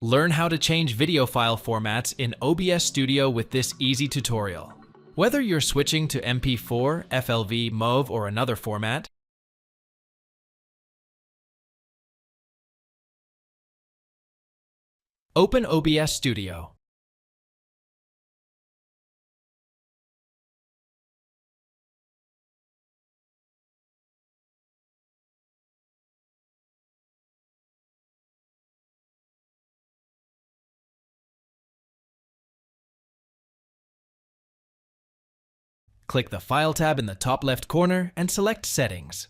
Learn how to change video file formats in OBS Studio with this easy tutorial. Whether you're switching to MP4, FLV, MOV, or another format, open OBS Studio. Click the File tab in the top left corner and select Settings.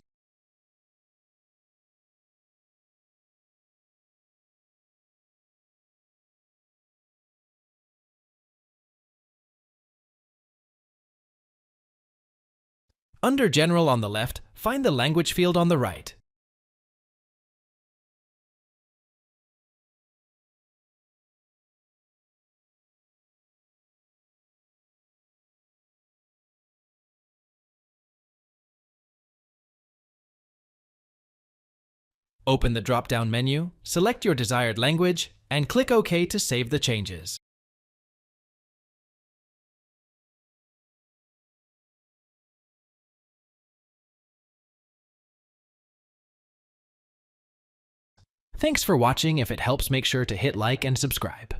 Under General on the left, find the Language field on the right. Open the drop-down menu, select your desired language, and click OK to save the changes. Thanks for watching. If it helps, make sure to hit like and subscribe.